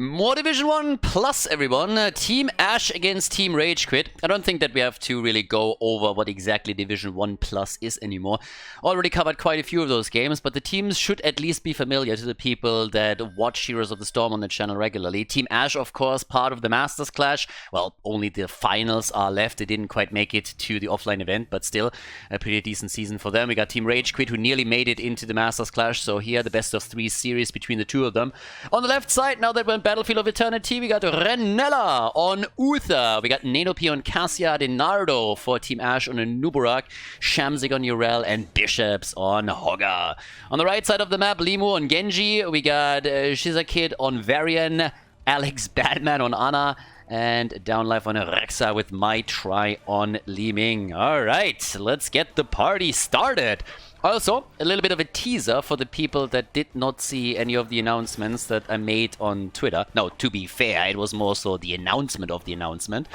More Division 1 plus, everyone. Team Ash against Team RageQuit. I don't think that we have to really go over what exactly Division 1 plus is anymore. Already covered quite a few of those games, but the teams should at least be familiar to the people that watch Heroes of the Storm on the channel regularly. Team Ash, of course, part of the Masters Clash. Well, only the finals are left. They didn't quite make it to the offline event, but still a pretty decent season for them. We got Team RageQuit, who nearly made it into the Masters Clash, so here the best of 3 series between the two of them. On the left side, now that we're in Battlefield of Eternity, we got Renella on Uther. We got Nenopy on Cassia Denardo for Team Ash on Nuburak, Shamsig on Urel, and Bishops on Hogga. On the right side of the map, Limu on Genji. We got Shizakid on Varian, Alex Batman on Ana, and Down Life on Rexa with My Try on Li Ming. Alright, let's get the party started. Also, a little bit of a teaser for the people that did not see any of the announcements that I made on Twitter. No, to be fair, it was more so the announcement of the announcement.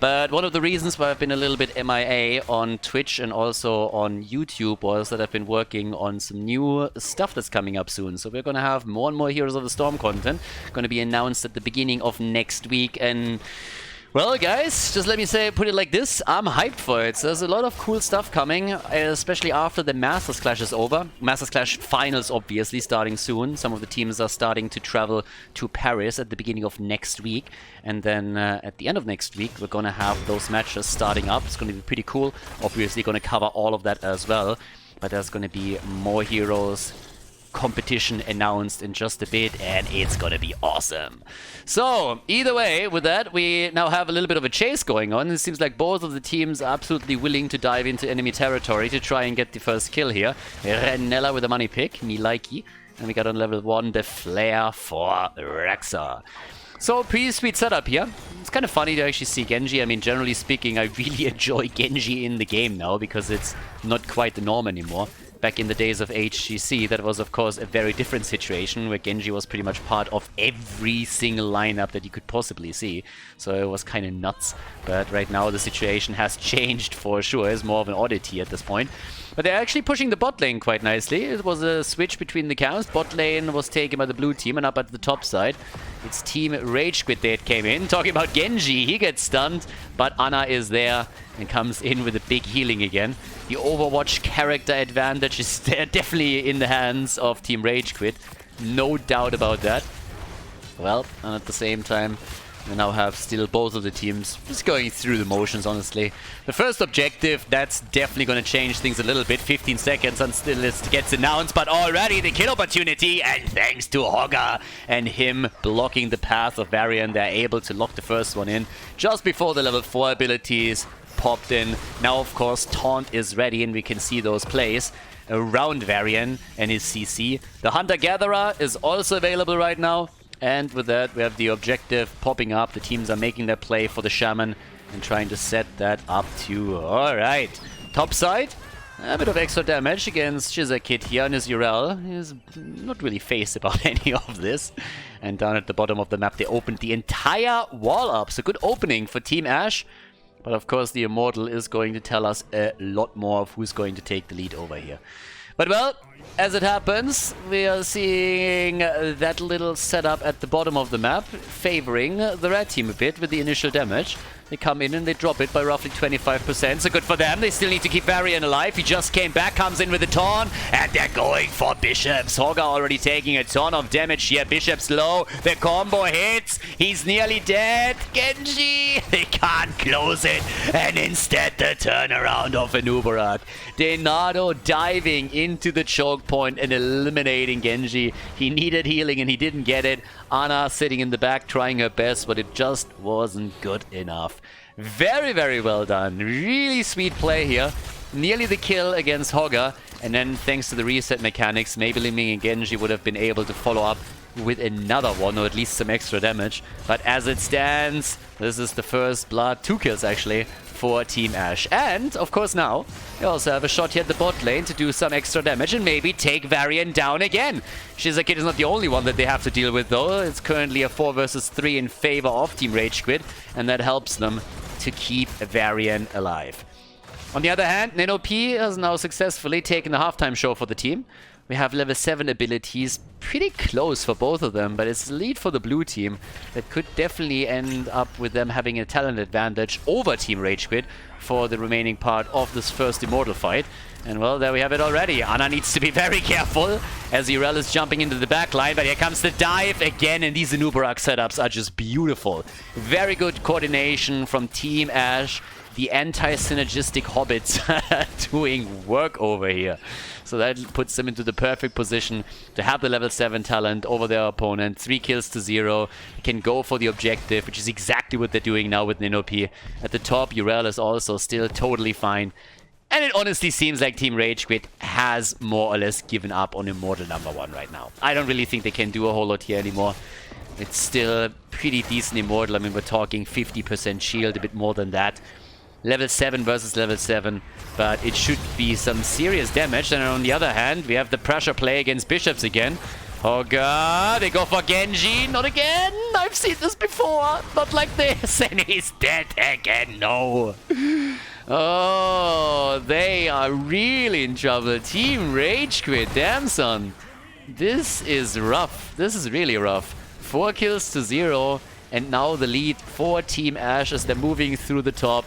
But one of the reasons why I've been a little bit MIA on Twitch and also on YouTube was that I've been working on some new stuff that's coming up soon. So we're going to have more and more Heroes of the Storm content. Going to be announced at the beginning of next week, and well, guys, just let me put it like this, I'm hyped for it. So there's a lot of cool stuff coming, especially after the Masters Clash is over. Masters Clash finals, obviously, starting soon. Some of the teams are starting to travel to Paris at the beginning of next week. And then at the end of next week, we're going to have those matches starting up. It's going to be pretty cool. Obviously, going to cover all of that as well. But there's going to be more Heroes competition announced in just a bit, and it's gonna be awesome. So either way, with that, we now have a little bit of a chase going on. It seems like both of the teams are absolutely willing to dive into enemy territory to try and get the first kill here. Renella with a money pick, me likey, and we got on level 1 the flare for Rexa. So pretty sweet setup here. It's kind of funny to actually see Genji. I mean, generally speaking, I really enjoy Genji in the game now because it's not quite the norm anymore. Back in the days of HGC, that was of course a very different situation where Genji was pretty much part of every single lineup that you could possibly see. So it was kind of nuts. But right now the situation has changed for sure. It's more of an oddity at this point. But they're actually pushing the bot lane quite nicely. It was a switch between the camps. Bot lane was taken by the blue team, and up at the top side, it's Team RageQuit that came in. Talking about Genji, he gets stunned, but Ana is there and comes in with a big healing again. The Overwatch character advantage is definitely in the hands of Team RageQuit. No doubt about that. Well, and at the same time, we now have still both of the teams just going through the motions, honestly. The first objective, that's definitely going to change things a little bit. 15 seconds until it gets announced, but already the kill opportunity, and thanks to Hogga and him blocking the path of Varian, they're able to lock the first one in just before the level 4 abilities popped in. Now, of course, Taunt is ready, and we can see those plays around Varian and his CC. The Hunter-Gatherer is also available right now. And with that, we have the objective popping up. The teams are making their play for the Shaman and trying to set that up too. Alright. Top side, a bit of extra damage against Shizakid here on his Urel. He's not really phased about any of this. And down at the bottom of the map, they opened the entire wall up. So good opening for Team Ash. But of course, the Immortal is going to tell us a lot more of who's going to take the lead over here. But well, as it happens, we are seeing that little setup at the bottom of the map favoring the red team a bit with the initial damage. They come in and they drop it by roughly 25%, so good for them. They still need to keep Varian alive. He just came back, comes in with a taunt, and they're going for Bishops. Hogga already taking a ton of damage here. Bishops low, the combo hits, he's nearly dead. Genji, they can't close it, and instead the turnaround of Nuburak. Denardo diving into the choke point and eliminating Genji. He needed healing and he didn't get it. Ana sitting in the back trying her best, but it just wasn't good enough. Very, very well done. Really sweet play here. Nearly the kill against Hogga. And then thanks to the reset mechanics, maybe Li Ming and Genji would have been able to follow up with another one, or at least some extra damage. But as it stands, this is the first blood. 2 kills actually for Team Ash. And, of course, now they also have a shot here at the bot lane to do some extra damage and maybe take Varian down again. Shizakid is not the only one that they have to deal with, though. It's currently a 4 versus 3 in favor of Team RageQuit, and that helps them to keep Varian alive. On the other hand, Nenopy has now successfully taken the halftime show for the team. We We have level 7 abilities pretty close for both of them, but it's the lead for the blue team that could definitely end up with them having a talent advantage over Team RageQuit for the remaining part of this first Immortal fight. And well, there we have it already. Ana needs to be very careful as Urel is jumping into the back line, but here comes the dive again, and these Anubarak setups are just beautiful. Very good coordination from Team Ash. The anti-synergistic hobbits doing work over here. So that puts them into the perfect position to have the level 7 talent over their opponent. 3 kills to 0. Can go for the objective, which is exactly what they're doing now with Ninopi. At the top, Urel is also still totally fine. And it honestly seems like Team RageQuit has more or less given up on Immortal #1 right now. I don't really think they can do a whole lot here anymore. It's still pretty decent Immortal. I mean, we're talking 50% shield, a bit more than that. Level 7 versus level 7, but it should be some serious damage. And on the other hand, we have the pressure play against Bishops again. Oh god, they go for Genji. Not again! I've seen this before. Not like this. And he's dead again. No. Oh, they are really in trouble. Team RageQuit, damn son. This is rough. This is really rough. 4 kills to 0. And now the lead for Team Ash as they're moving through the top.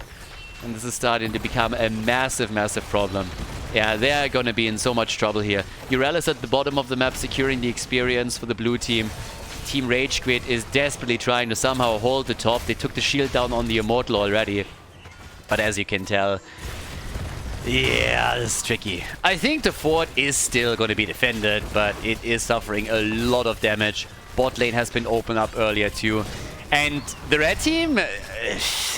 And this is starting to become a massive, massive problem. Yeah, they're gonna be in so much trouble here. Urel is at the bottom of the map securing the experience for the blue team. Team RageQuit is desperately trying to somehow hold the top. They took the shield down on the Immortal already. But as you can tell, yeah, this is tricky. I think the fort is still going to be defended, but it is suffering a lot of damage. Bot lane has been opened up earlier too. And the red team,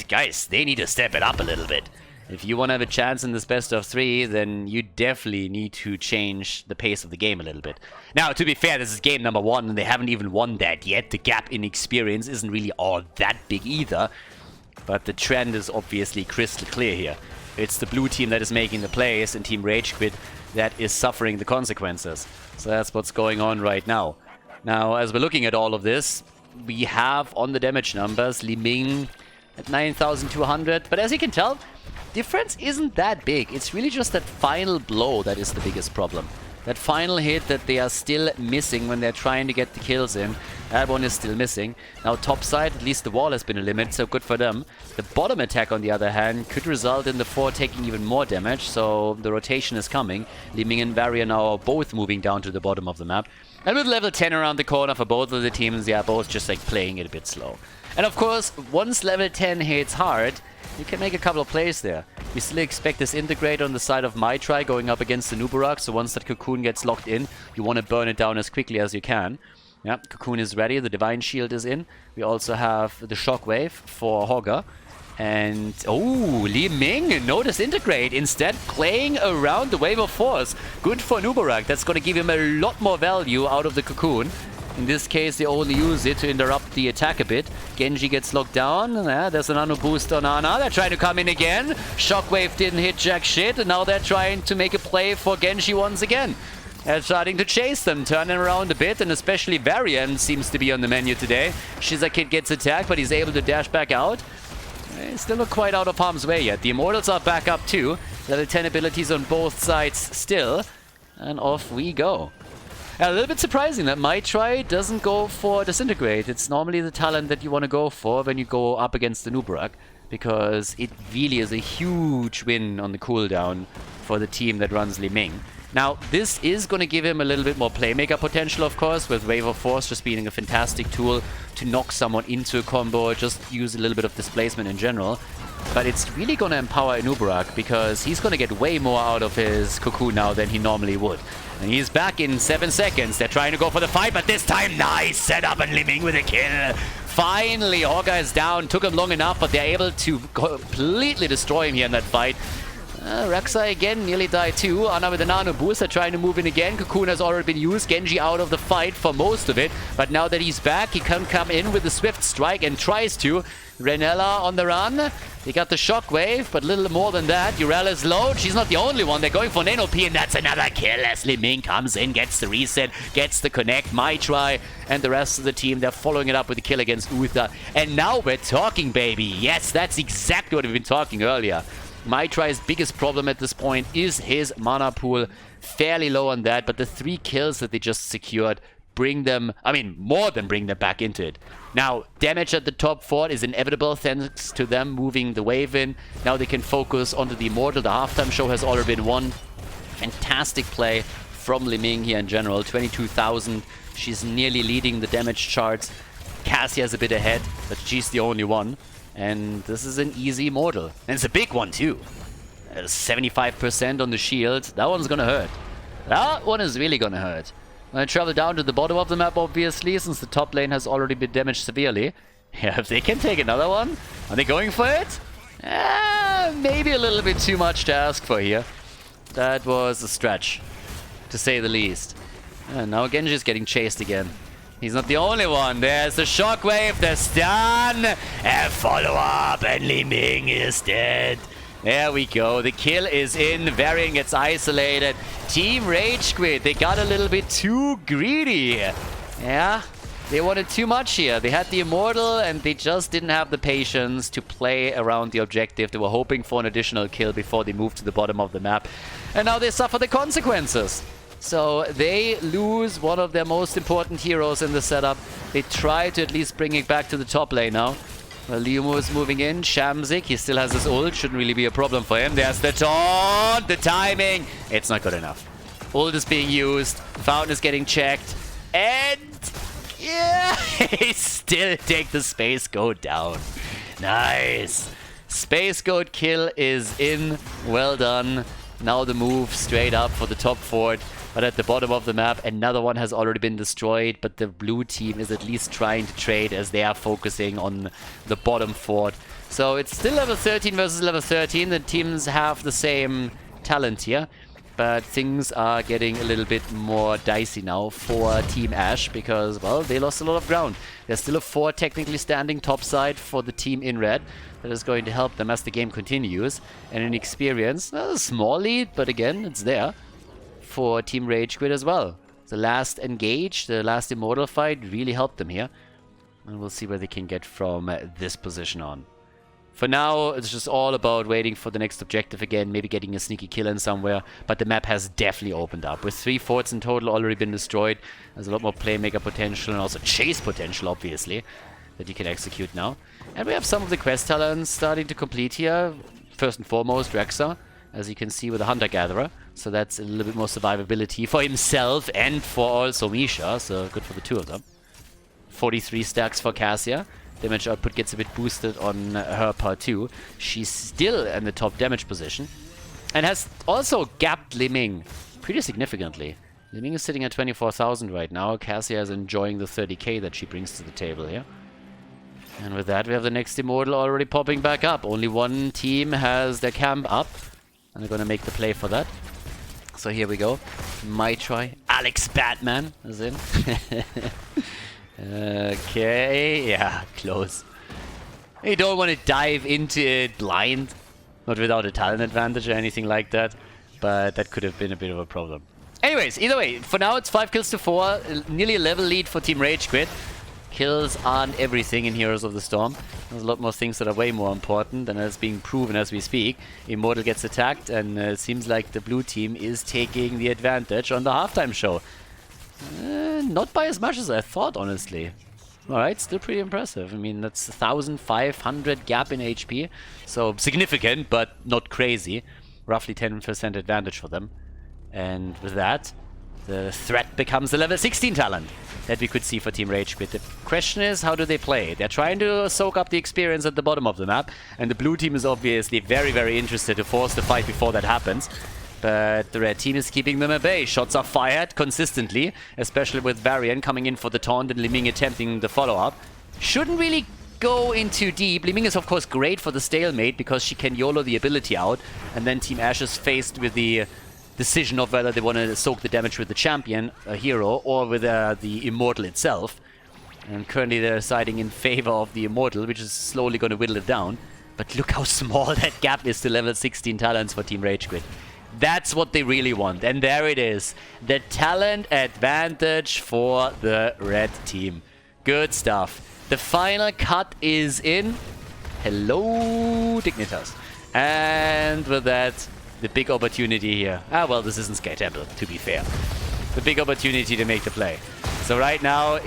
guys, they need to step it up a little bit. If you want to have a chance in this best of 3, then you definitely need to change the pace of the game a little bit. Now, to be fair, this is game #1, and they haven't even won that yet. The gap in experience isn't really all that big either. But the trend is obviously crystal clear here. It's the blue team that is making the plays, and Team RageQuit that is suffering the consequences. So that's what's going on right now. Now, as we're looking at all of this, we have on the damage numbers Li Ming at 9,200. But as you can tell, difference isn't that big. It's really just that final blow that is the biggest problem. That final hit that they are still missing when they're trying to get the kills in. That one is still missing. Now top side, at least the wall has been eliminated, so good for them. The bottom attack, on the other hand, could result in the 4 taking even more damage, so the rotation is coming. Li Ming and Barrier now are both moving down to the bottom of the map. And with level 10 around the corner for both of the teams, they are both just like playing it a bit slow. And of course, once level 10 hits hard, you can make a couple of plays there. We still expect this integrate on the side of Maitri going up against the Nubarak, so once that Cocoon gets locked in, you want to burn it down as quickly as you can. Yeah, Cocoon is ready, the Divine Shield is in. We also have the Shockwave for Hogger. And, oh, Li Ming, no disintegrate. Instead, playing around the Wave of Force. Good for Nubarak. That's going to give him a lot more value out of the Cocoon. In this case, they only use it to interrupt the attack a bit. Genji gets locked down. Yeah, there's a nano boost on Ana. They're trying to come in again. Shockwave didn't hit jack shit. And now they're trying to make a play for Genji once again. They're starting to chase them, turning around a bit. And especially Varian seems to be on the menu today. Shizakid gets attacked, but he's able to dash back out. He's still not quite out of harm's way yet. The Immortals are back up too. Level 10 abilities on both sides still. And off we go. A little bit surprising that Maitri doesn't go for Disintegrate. It's normally the talent that you want to go for when you go up against the Nubarak, because it really is a huge win on the cooldown for the team that runs Li Ming. Now, this is going to give him a little bit more playmaker potential, of course, with Wave of Force just being a fantastic tool to knock someone into a combo, just use a little bit of displacement in general. But it's really going to empower Nubarak, because he's going to get way more out of his Cocoon now than he normally would. And he's back in 7 seconds. They're trying to go for the fight, but this time, nice setup and Li Ming with a kill. Finally, Hogger is down. Took him long enough, but they're able to completely destroy him here in that fight. Rek'Sai again nearly died too. Ana with the nano boost. They're trying to move in again. Cocoon has already been used. Genji out of the fight for most of it. But now that he's back, he can come in with the Swift Strike and tries to. Renella on the run. They got the Shockwave, but little more than that. Urel is low. She's not the only one. They're going for Nano P, and that's another kill as Li Ming comes in, gets the reset, gets the connect. Maitri and the rest of the team, they're following it up with a kill against Uther. And now we're talking, baby. Yes, that's exactly what we've been talking earlier. Try's biggest problem at this point is his mana pool. Fairly low on that, but the 3 kills that they just secured bring them, I mean, more than bring them back into it. Now, damage at the top fort is inevitable thanks to them moving the wave in. Now they can focus onto the Immortal. The halftime show has already been won. Fantastic play from Li Ming here in general. 22,000. She's nearly leading the damage charts. Cassia's a bit ahead, but she's the only one. And this is an easy Immortal. And it's a big one too. 75% on the shield. That one's gonna hurt. That one is really gonna hurt. I'm gonna travel down to the bottom of the map, obviously, since the top lane has already been damaged severely. Yeah, if they can take another one, are they going for it? Maybe a little bit too much to ask for here. That was a stretch, to say the least. And now Genji's getting chased again. He's not the only one. There's the shockwave, the stun, a follow-up, and Li Ming is dead. There we go. The kill is in. Varian gets isolated. Team RageQuit, they got a little bit too greedy. Yeah, they wanted too much here. They had the Immortal and they just didn't have the patience to play around the objective. They were hoping for an additional kill before they moved to the bottom of the map. And now they suffer the consequences. So they lose one of their most important heroes in the setup. They try to at least bring it back to the top lane now. Well, Liumo is moving in. Shamzik, he still has his ult. Shouldn't really be a problem for him. There's the taunt, the timing. It's not good enough. Ult is being used. Fountain is getting checked. And yeah, he still take the Space Goat down. Nice. Space Goat kill is in. Well done. Now the move straight up for the top fort. But at the bottom of the map, another one has already been destroyed. But the blue team is at least trying to trade as they are focusing on the bottom fort. So it's still level 13 versus level 13. The teams have the same talent here. But things are getting a little bit more dicey now for Team Ashe. Because, well, they lost a lot of ground. There's still a 4 technically standing topside for the team in red. That is going to help them as the game continues. And in experience, a small lead. But again, it's there. For Team RageQuit as well. The last engage, the last Immortal fight really helped them here. And we'll see where they can get from this position on. For now, it's just all about waiting for the next objective again, maybe getting a sneaky kill in somewhere. But the map has definitely opened up. With 3 forts in total already been destroyed, there's a lot more playmaker potential and also chase potential, obviously, that you can execute now. And we have some of the quest talents starting to complete here. First and foremost, Rexa, as you can see with the Hunter-Gatherer. So that's a little bit more survivability for himself and for also Misha. So good for the two of them. 43 stacks for Cassia. Damage output gets a bit boosted on her part too. She's still in the top damage position. And has also gapped Li Ming pretty significantly. Li Ming is sitting at 24,000 right now. Cassia is enjoying the 30k that she brings to the table here. And with that, we have the next Immortal already popping back up. Only one team has their camp up. And they're going to make the play for that. So here we go. Try. Alex Batman is in. Okay. Yeah, close. You don't want to dive into it blind. Not without a talent advantage or anything like that. But that could have been a bit of a problem. Anyways, either way, for now it's 5 kills to 4. Nearly a level lead for Team RageQuit. Kills aren't everything in Heroes of the Storm. There's a lot more things that are way more important, and that's being proven as we speak. Immortal gets attacked, and it seems like the blue team is taking the advantage on the halftime show. Not by as much as I thought, honestly. Alright, still pretty impressive. I mean, that's 1,500 gap in HP, so significant, but not crazy. Roughly 10% advantage for them. And with that, the threat becomes the level 16 talent that we could see for Team RageQuit. The question is, how do they play? They're trying to soak up the experience at the bottom of the map, and the blue team is obviously very, very interested to force the fight before that happens. But the red team is keeping them at bay. Shots are fired consistently, especially with Varian coming in for the taunt and Li Ming attempting the follow-up. Shouldn't really go in too deep. Li Ming is of course great for the stalemate because she can YOLO the ability out, and then Team Ashe is faced with the decision of whether they want to soak the damage with the champion, a hero, or with the Immortal itself. And currently they're siding in favor of the Immortal, which is slowly going to whittle it down. But look how small that gap is to level 16 talents for Team RageQuit. That's what they really want. And there it is. The talent advantage for the red team. Good stuff. The final cut is in. Hello, Dignitas. And with that, the big opportunity here. Ah, well, this isn't Sky Temple, to be fair. The big opportunity to make the play. So right now,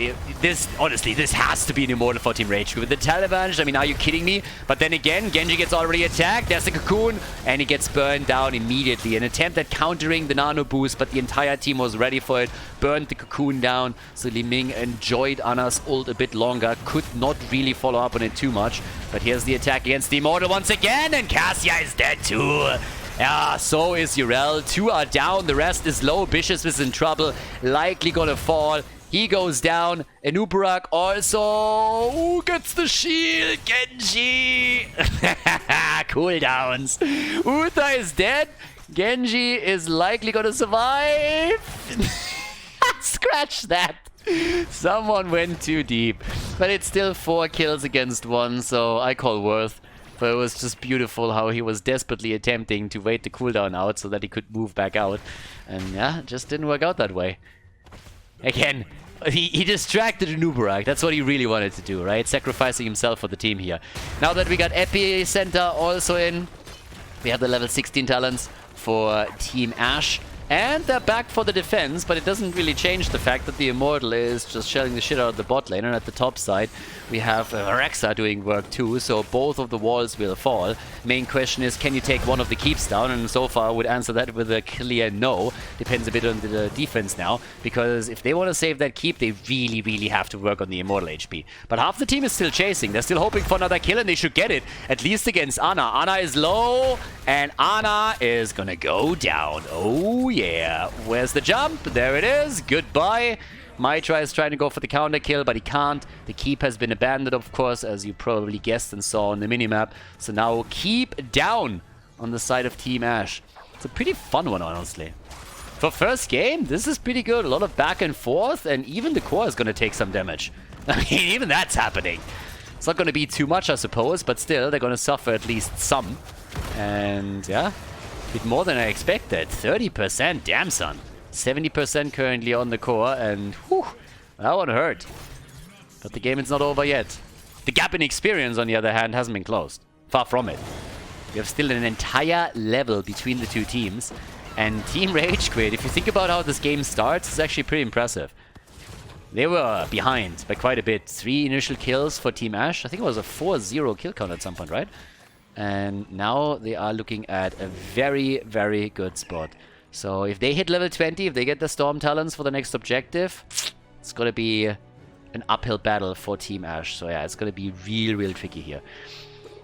honestly, this has to be an immortal for Team RageQuit. With the talent advantage, I mean, are you kidding me? But then again, Genji gets already attacked. There's the cocoon, and he gets burned down immediately. An attempt at countering the nano boost, but the entire team was ready for it. Burned the cocoon down. So Li Ming enjoyed Ana's ult a bit longer. Could not really follow up on it too much. But here's the attack against the immortal once again, and Cassia is dead too. Yeah, so is Urel. 2 are down, the rest is low. Bishop is in trouble, likely gonna fall. He goes down. Enubarak also gets the shield. Genji! Cooldowns. Uther is dead. Genji is likely gonna survive. Scratch that. Someone went too deep. But it's still 4 kills against 1, so I call worth. But it was just beautiful how he was desperately attempting to wait the cooldown out so that he could move back out. And yeah, it just didn't work out that way. Again, he distracted Enubarak. That's what he really wanted to do, right? Sacrificing himself for the team here. Now that we got Epicenter also in, we have the level 16 talents for Team Ashe. And they're back for the defense, but it doesn't really change the fact that the Immortal is just shelling the shit out of the bot lane. And at the top side, we have Rexa doing work too, so both of the walls will fall. Main question is, can you take one of the keeps down? And so far, I would answer that with a clear no. Depends a bit on the defense now, because if they want to save that keep, they really, really have to work on the Immortal HP. But half the team is still chasing. They're still hoping for another kill, and they should get it, at least against Ana. Ana is low, and Ana is gonna go down. Oh, yeah. Where's the jump? There it is. Goodbye. Mitra is trying to go for the counter kill, but he can't. The keep has been abandoned, of course, as you probably guessed and saw on the minimap. So now keep down on the side of Team Ashe. It's a pretty fun one, honestly. For first game, this is pretty good. A lot of back and forth, and even the core is going to take some damage. I mean, even that's happening. It's not going to be too much, I suppose, but still, they're going to suffer at least some. And yeah, a bit more than I expected. 30%, damn son. 70% currently on the core, and whew, that one hurt. But the game is not over yet. The gap in experience, on the other hand, hasn't been closed. Far from it. We have still an entire level between the two teams. And Team RageQuit, if you think about how this game starts, it's actually pretty impressive. They were behind by quite a bit. 3 initial kills for Team Ashe. I think it was a 4-0 kill count at some point, right? And now they are looking at a very, very good spot. So if they hit level 20, if they get the Storm Talons for the next objective, it's going to be an uphill battle for Team Ashe. So yeah, it's going to be real, real tricky here.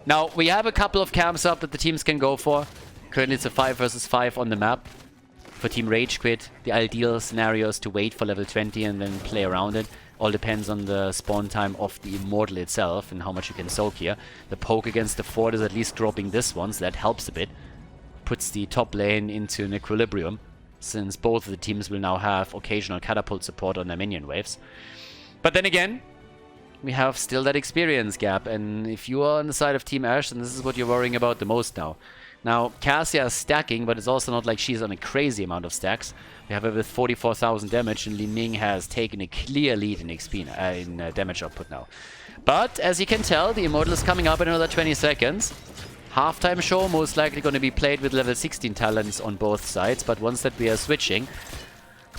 Now, we have a couple of camps up that the teams can go for. Currently it's a 5 versus 5 on the map. For Team RageQuit, the ideal scenario is to wait for level 20 and then play around it. All depends on the spawn time of the Immortal itself and how much you can soak here. The poke against the fort is at least dropping this one, so that helps a bit. Puts the top lane into an equilibrium, since both of the teams will now have occasional catapult support on their minion waves. But then again, we have still that experience gap, and if you are on the side of Team Ashe, then this is what you're worrying about the most now. Now, Cassia is stacking, but it's also not like she's on a crazy amount of stacks. We have her with 44,000 damage, and Li Ming has taken a clear lead in XP, in damage output now. But, as you can tell, the Immortal is coming up in another 20 seconds. Halftime show most likely going to be played with level 16 talents on both sides, but once that we are switching,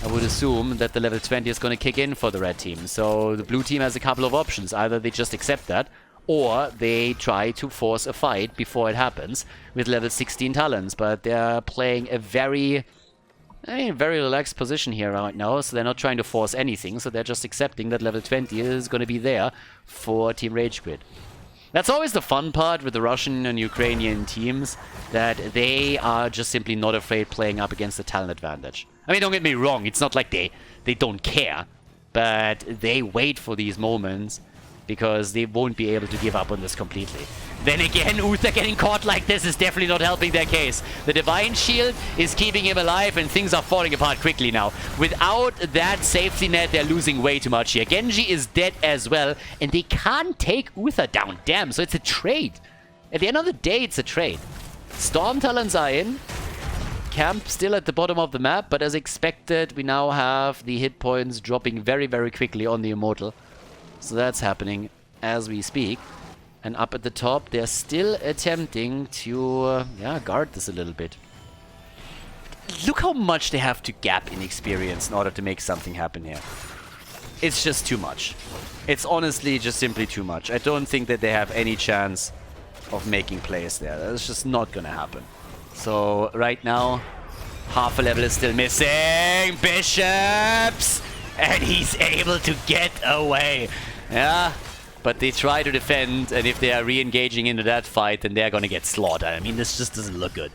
I would assume that the level 20 is going to kick in for the red team. So the blue team has a couple of options. Either they just accept that, or they try to force a fight before it happens with level 16 talents. But they're playing a very relaxed position here right now, so they're not trying to force anything, so they're just accepting that level 20 is going to be there for Team RageQuit. That's always the fun part with the Russian and Ukrainian teams, that they are just simply not afraid playing up against the talent advantage. I mean, don't get me wrong, it's not like they don't care, but they wait for these moments because they won't be able to give up on this completely. Then again, Uther getting caught like this is definitely not helping their case. The Divine Shield is keeping him alive, and things are falling apart quickly now. Without that safety net, they're losing way too much here. Genji is dead as well, and they can't take Uther down. Damn, so it's a trade. At the end of the day, it's a trade. Storm Talons are in. Camp still at the bottom of the map, but as expected, we now have the hit points dropping very, very quickly on the Immortal. So that's happening as we speak. And up at the top, they're still attempting to guard this a little bit. Look how much they have to gap in experience in order to make something happen here. It's just too much. It's honestly just simply too much. I don't think that they have any chance of making plays there. That's just not gonna happen. So right now, half a level is still missing. Bishops! And he's able to get away. Yeah, but they try to defend, and if they are re-engaging into that fight, then they're gonna get slaughtered. I mean, this just doesn't look good.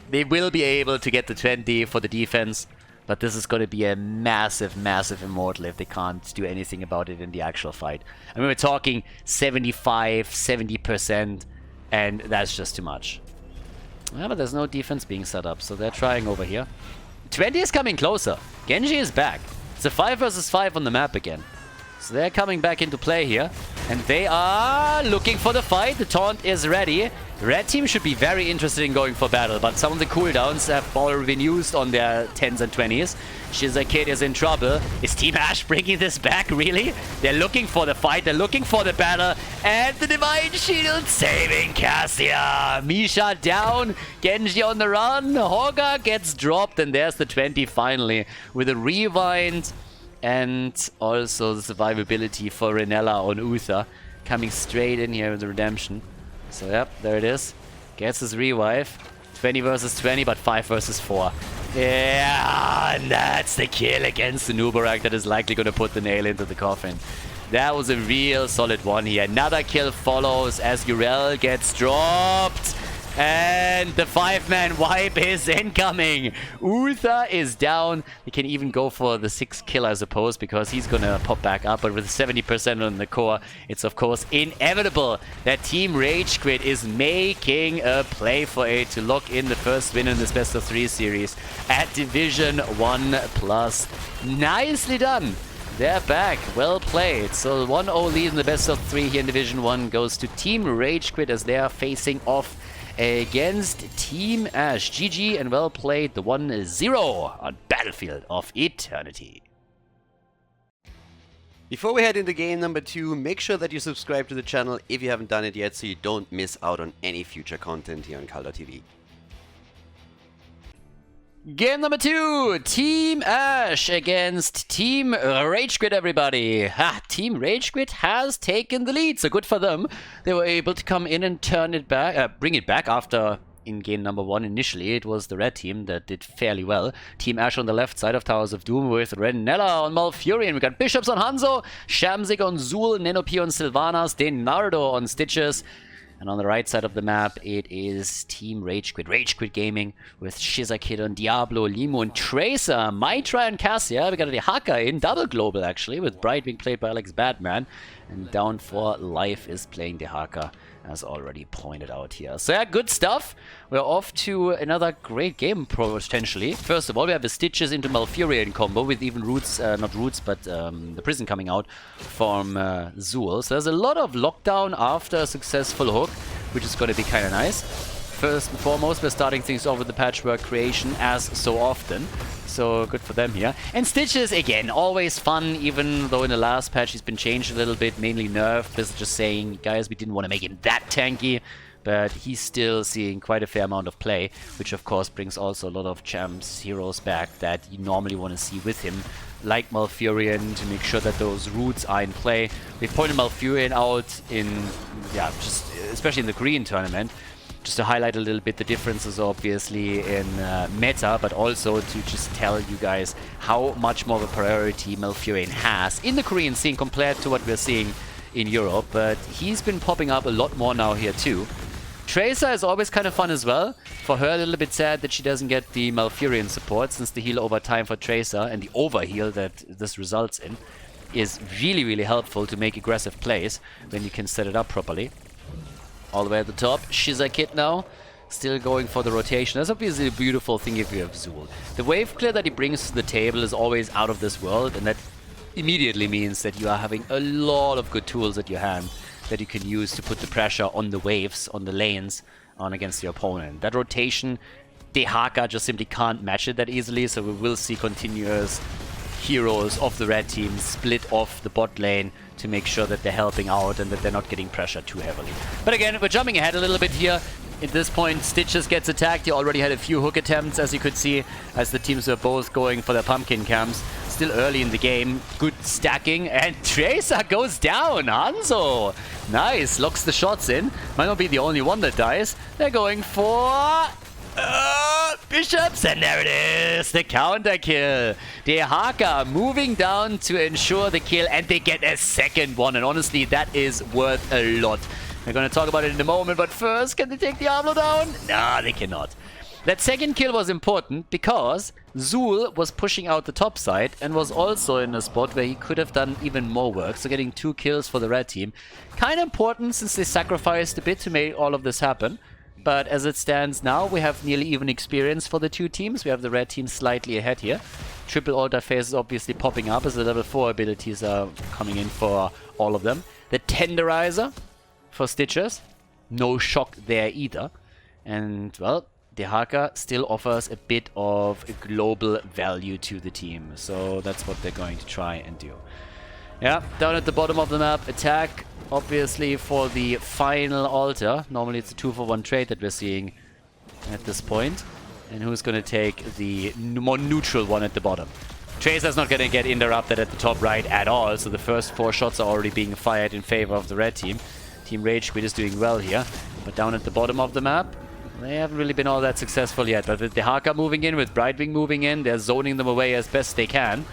They will be able to get the 20 for the defense, but this is going to be a massive, massive immortal if they can't do anything about it in the actual fight. I mean, we're talking 75, 70%, and that's just too much. Yeah, but there's no defense being set up, so they're trying over here. 20 is coming closer. Genji is back. It's a 5 versus 5 on the map again. So they're coming back into play here, and they are looking for the fight. The taunt is ready. Red team should be very interested in going for battle, but some of the cooldowns have already been used on their 10s and 20s. Shizakid is in trouble. Is Team Ash bringing this back, really? They're looking for the fight, they're looking for the battle, and the Divine Shield saving Cassia. Misha down, Genji on the run, Hoga gets dropped, and there's the 20 finally with a rewind. And also the survivability for Renella on Uther coming straight in here with the redemption. So yep, there it is. Gets his revive. 20 versus 20, but 5 versus 4. Yeah, and that's the kill against the Nubarak that is likely going to put the nail into the coffin. That was a real solid one here. Another kill follows as Urel gets dropped. And the 5-man wipe is incoming. Uther is down. They can even go for the 6th kill, I suppose, because he's gonna pop back up. But with 70% on the core, it's of course inevitable that Team RageQuit is making a play for it to lock in the first win in this best of 3 series at Division 1+. Nicely done. They're back. Well played. So 1-0 lead in the best of 3 here in Division 1 goes to Team RageQuit as they are facing off against Team Ash. GG and well played. The 1-0 on Battlefield of Eternity. Before we head into game number 2, make sure that you subscribe to the channel if you haven't done it yet so you don't miss out on any future content here on Khaldor TV. Game number 2, Team Ash against Team RageQuit, everybody. Team RageQuit has taken the lead, so good for them. They were able to come in and turn it back, bring it back after in game number 1 initially. It was the red team that did fairly well. Team Ash on the left side of Towers of Doom with Renella on Malfurion. We got Bishops on Hanzo, Shamzik on Zul, Nenopy on Sylvanas, Denardo on Stitches. And on the right side of the map, it is Team RageQuit. RageQuit Gaming with Shizakid on Diablo, Limo and Tracer, Mitra and Cassia. We got the Haka in double global actually, with Bright being played by Alex Badman. And Down for Life is playing the Haka, as already pointed out here. So yeah, good stuff. We're off to another great game potentially. First of all, we have the Stitches into Malfurion combo with even Roots, not Roots, but the Prison coming out from Zul. So there's a lot of lockdown after a successful hook, which is going to be kind of nice. First and foremost, we're starting things off with the patchwork creation as so often. So good for them here. And Stitches, again, always fun, even though in the last patch he's been changed a little bit, mainly nerfed. This is just saying, guys, we didn't want to make him that tanky, but he's still seeing quite a fair amount of play, which of course brings also a lot of champs, heroes back that you normally want to see with him, like Malfurion, to make sure that those roots are in play. We pointed Malfurion out in, just especially in the Korean tournament, just to highlight a little bit the differences obviously in meta, but also to just tell you guys how much more of a priority Malfurion has in the Korean scene compared to what we're seeing in Europe. But he's been popping up a lot more now here too. Tracer is always kind of fun as well. For her, a little bit sad that she doesn't get the Malfurion support, since the heal over time for Tracer and the overheal that this results in is really, really helpful to make aggressive plays when you can set it up properly. All the way at the top, Shizakid now, still going for the rotation. That's obviously a beautiful thing if you have Zul. The wave clear that he brings to the table is always out of this world, and that immediately means that you are having a lot of good tools at your hand that you can use to put the pressure on the waves, on the lanes, on against your opponent. That rotation, the Haka just simply can't match it that easily, so we will see continuous heroes of the red team split off the bot lane to make sure that they're helping out and that they're not getting pressured too heavily. But again, we're jumping ahead a little bit here. At this point, Stitches gets attacked. He already had a few hook attempts, as you could see, as the teams were both going for their pumpkin camps. Still early in the game. Good stacking. And Tracer goes down. Hanzo. Nice. Locks the shots in. Might not be the only one that dies. They're going for... Bishops, and there it is, the counter kill. Dehaka moving down to ensure the kill, and they get a second one, and honestly, that is worth a lot. We're going to talk about it in a moment, but first, can they take Diablo down? Nah, they cannot. That second kill was important because Zul was pushing out the top side and was also in a spot where he could have done even more work, so getting 2 kills for the red team. Kind of important since they sacrificed a bit to make all of this happen. But as it stands now, we have nearly even experience for the two teams. We have the red team slightly ahead here. Triple altar phase is obviously popping up as the level 4 abilities are coming in for all of them. The Tenderizer for Stitches. No shock there either. And, well, Dehaka still offers a bit of a global value to the team. So that's what they're going to try and do. Yeah, down at the bottom of the map, attack, obviously, for the final altar. Normally it's a 2-for-1 trade that we're seeing at this point. And who's going to take the more neutral one at the bottom? Tracer's not going to get interrupted at the top right at all, so the first 4 shots are already being fired in favor of the red team. Team RageQuit is doing well here, but down at the bottom of the map, they haven't really been all that successful yet. But with Dehaka moving in, with Brightwing moving in, they're zoning them away as best they can.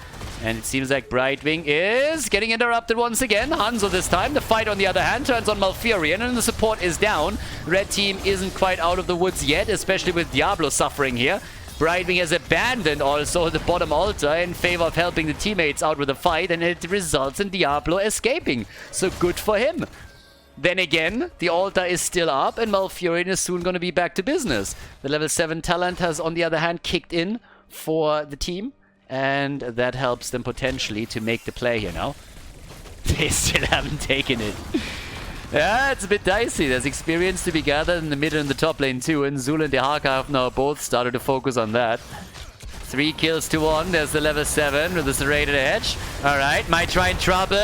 And it seems like Brightwing is getting interrupted once again. Hanzo this time. The fight, on the other hand, turns on Malfurion, and the support is down. Red team isn't quite out of the woods yet, especially with Diablo suffering here. Brightwing has abandoned also the bottom altar in favor of helping the teammates out with a fight, and it results in Diablo escaping. So good for him. Then again, the altar is still up, and Malfurion is soon going to be back to business. The level 7 talent has, on the other hand, kicked in for the team. And that helps them potentially to make the play here now. They still haven't taken it. Yeah, it's a bit dicey. There's experience to be gathered in the mid and the top lane too. And Zul and Dehaka have now both started to focus on that. 3 kills to 1. There's the level 7 with the serrated edge. Alright, might try and trouble.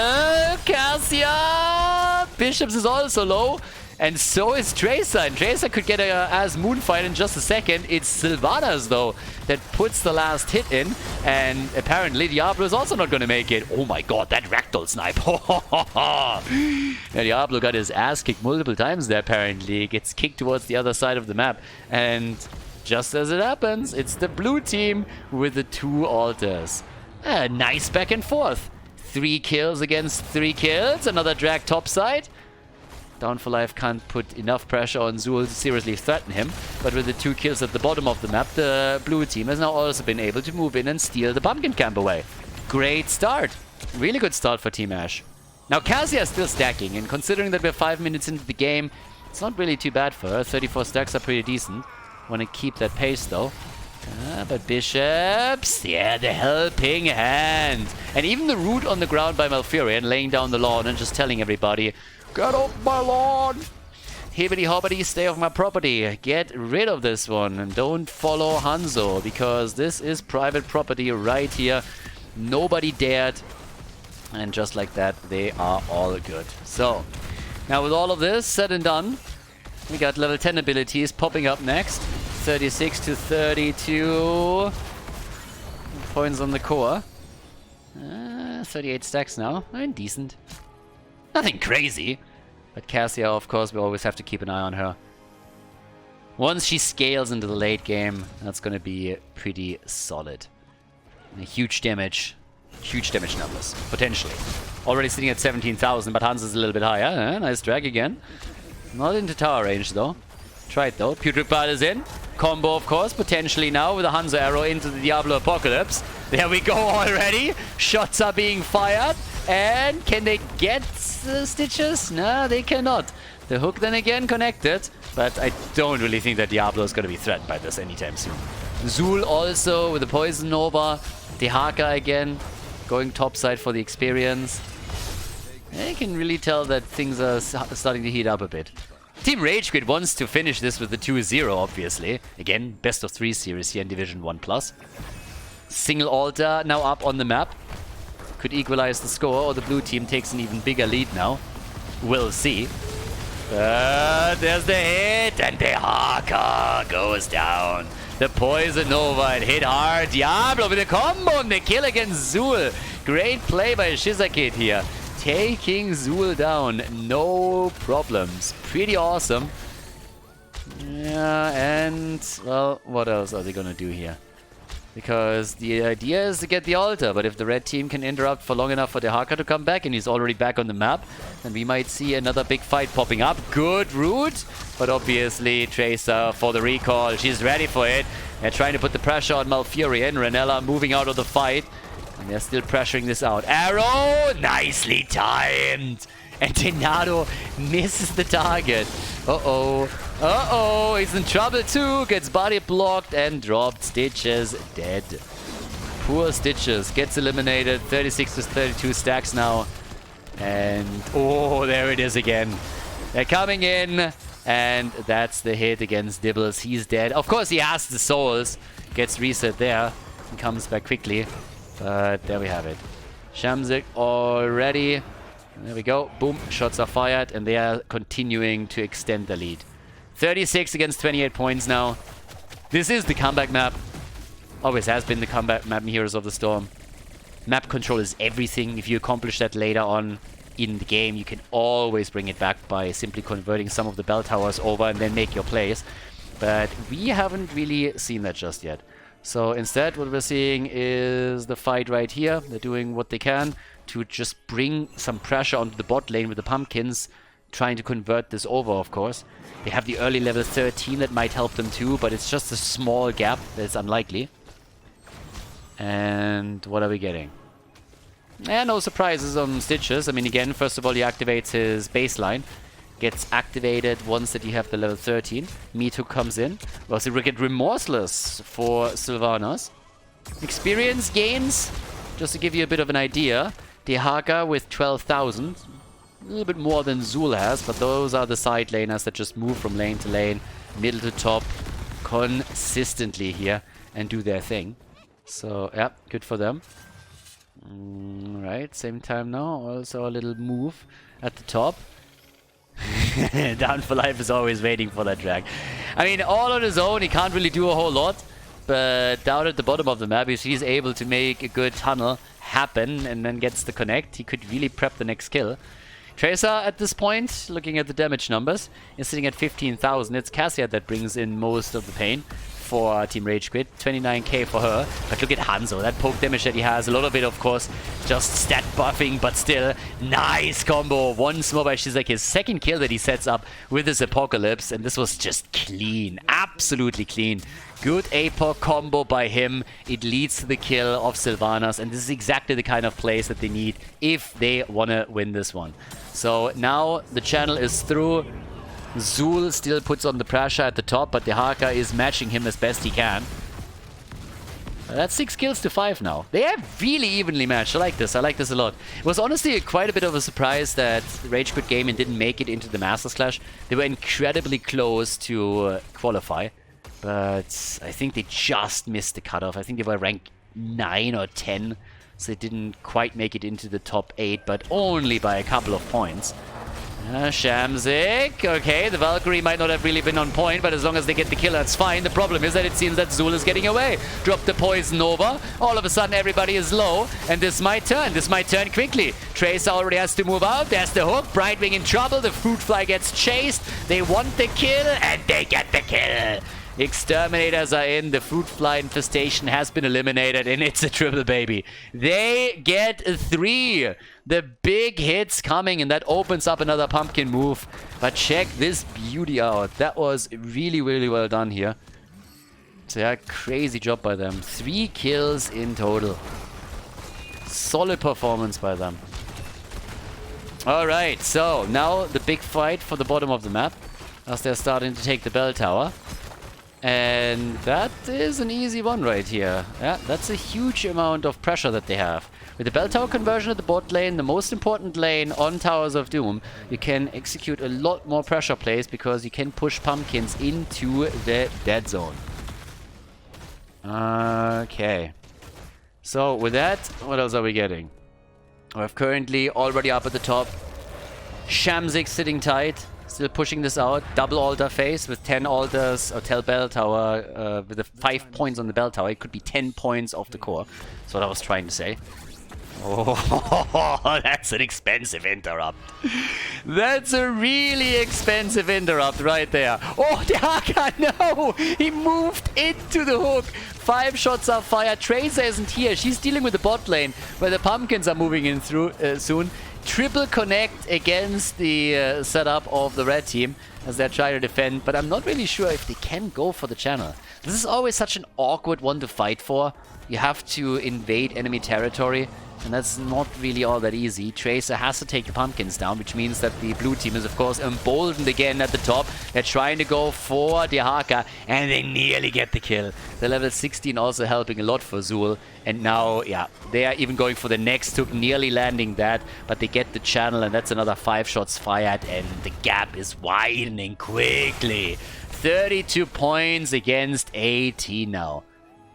Cassia! Bishops is also low. And so is Tracer. And Tracer could get a as Moonfight in just a second. It's Sylvanas, though, that puts the last hit in. And apparently Diablo is also not going to make it. Oh my god, that ragdoll snipe. Yeah, Diablo got his ass kicked multiple times there, apparently. He gets kicked towards the other side of the map. And just as it happens, it's the blue team with the 2 altars. Nice back and forth. 3 kills against 3 kills. Another drag topside. Down for Life can't put enough pressure on Zul to seriously threaten him. But with the 2 kills at the bottom of the map, the blue team has now also been able to move in and steal the pumpkin camp away. Great start. Really good start for Team Ash. Now Cassia is still stacking, and considering that we're 5 minutes into the game, it's not really too bad for her. 34 stacks are pretty decent. Want to keep that pace though. But Bishops, yeah, the helping hand. And even the root on the ground by Malfurion, laying down the lawn and just telling everybody, get off my lawn! Hibbity hobbity, stay off my property. Get rid of this one and don't follow Hanzo, because this is private property right here. Nobody dared. And just like that, they are all good. So, now with all of this said and done, we got level 10 abilities popping up next. 36 to 32 points on the core. 38 stacks now. And decent. Nothing crazy. But Cassia, of course, we always have to keep an eye on her. Once she scales into the late game, that's going to be pretty solid. And huge damage numbers, potentially. Already sitting at 17,000, but Hans is a little bit higher. Nice drag again. Not into tower range, though. Tried, though. Putrid Bard is in. Combo, of course, potentially now with a Hanzo arrow into the Diablo Apocalypse. There we go already. Shots are being fired. And can they get Stitches? No, they cannot. The hook then again connected. But I don't really think that Diablo is going to be threatened by this anytime soon. Zul also with the Poison Nova. Dehaka again going topside for the experience. You can really tell that things are starting to heat up a bit. Team RageQuit wants to finish this with the 2-0, obviously. Again, best of 3 series here in Division 1+. Single altar now up on the map. could equalize the score, or the blue team takes an even bigger lead now. We'll see. There's the hit, and the Haka goes down. The Poison Nova, it hit hard. Diablo with a combo and the kill against Zul. Great play by Shizakit here. Taking Zul down, no problems. Pretty awesome. Yeah, and, well, what else are they gonna do here? Because the idea is to get the altar, but if the red team can interrupt for long enough for the Haka to come back, and he's already back on the map, then we might see another big fight popping up. Good route, but obviously Tracer for the recall. She's ready for it. They're trying to put the pressure on Malfurion. Renella moving out of the fight, and they're still pressuring this out. Arrow! Nicely timed! And Tenado misses the target. Uh-oh. Uh-oh, he's in trouble too. Gets body blocked and dropped. Stitches dead. Poor Stitches. Gets eliminated. 36 to 32 stacks now. And, oh, there it is again. They're coming in. And that's the hit against Dibbles. He's dead. Of course, he has the souls. Gets reset there. And comes back quickly. But there we have it. Shamzik already. There we go. Boom. Shots are fired. And they are continuing to extend the lead. 36 against 28 points now. This is the comeback map. Always has been the comeback map in Heroes of the Storm. Map control is everything. If you accomplish that later on in the game, you can always bring it back by simply converting some of the bell towers over and then make your plays. But we haven't really seen that just yet. So instead, what we're seeing is the fight right here. They're doing what they can to just bring some pressure onto the bot lane with the pumpkins, trying to convert this over, of course. They have the early level 13 that might help them too, but it's just a small gap that's unlikely. And what are we getting? No surprises on Stitches. I mean, again, first of all, he activates his baseline. Gets activated once that you have the level 13. Mito comes in. Well, so we get Remorseless for Sylvanas. Experience gains, just to give you a bit of an idea. Dehaka with 12,000. A little bit more than Zul has, but those are the side laners that just move from lane to lane, middle to top, consistently here and do their thing. So, yeah, good for them. Right, same time now. Also a little move at the top. Down for Life is always waiting for that drag. I mean, all on his own, he can't really do a whole lot. But down at the bottom of the map, if he's able to make a good tunnel happen and then gets the connect, he could really prep the next kill. Tracer at this point, looking at the damage numbers, is sitting at 15,000. It's Cassia that brings in most of the pain for Team RageQuit. 29k for her. But look at Hanzo, that poke damage that he has. A lot of it, of course, just stat buffing, but still, nice combo. Once more by Shizak, his second kill that he sets up with his Apocalypse. And this was just clean, absolutely clean. Good APOC combo by him. It leads to the kill of Sylvanas. And this is exactly the kind of plays that they need if they want to win this one. So now the channel is through. Zul still puts on the pressure at the top, but the Haka is matching him as best he can. That's 6 kills to 5 now. They are really evenly matched. I like this. I like this a lot. It was honestly quite a bit of a surprise that RageQuit Gaming didn't make it into the Masters Clash. They were incredibly close to qualify, but I think they just missed the cutoff. I think they were ranked 9 or 10, so they didn't quite make it into the top 8, but only by a couple of points. Shamzik. Okay, the Valkyrie might not have really been on point, but as long as they get the kill, that's fine. The problem is that it seems that Zul is getting away. Drop the poison over. All of a sudden, everybody is low, and this might turn. This might turn quickly. Tracer already has to move out. There's the hook. Brightwing in trouble. The fruit fly gets chased. They want the kill, and they get the kill. Exterminators are in. The fruit fly infestation has been eliminated, and it's a triple baby. They get 3. The big hits coming, and that opens up another pumpkin move. But check this beauty out. That was really, really well done here. So yeah, crazy job by them. 3 kills in total. Solid performance by them. Alright, so now the big fight for the bottom of the map, as they're starting to take the bell tower. And that is an easy one right here. Yeah, that's a huge amount of pressure that they have. With the bell tower conversion at the bot lane, the most important lane on Towers of Doom, you can execute a lot more pressure plays because you can push pumpkins into the dead zone. Okay. So with that, what else are we getting? We're currently already up at the top. Shamzik sitting tight, still pushing this out. Double altar phase with 10 altars, or 10 bell tower, with the 5 points on the bell tower. It could be 10 points off the core. That's what I was trying to say. Oh, that's an expensive interrupt. That's a really expensive interrupt right there. Oh, Dehaka, no! He moved into the hook. 5 shots are fired. Tracer isn't here. She's dealing with the bot lane, where the pumpkins are moving in through soon. Triple connect against the setup of the red team as they're trying to defend, but I'm not really sure if they can go for the channel. This is always such an awkward one to fight for. You have to invade enemy territory, and that's not really all that easy. Tracer has to take the pumpkins down, which means that the blue team is, of course, emboldened again at the top. They're trying to go for Dehaka, and they nearly get the kill. The level 16 also helping a lot for Zul. And now, yeah, they are even going for the next hook, nearly landing that, but they get the channel, and that's another 5 shots fired, and the gap is widening quickly. 32 points against 18 now.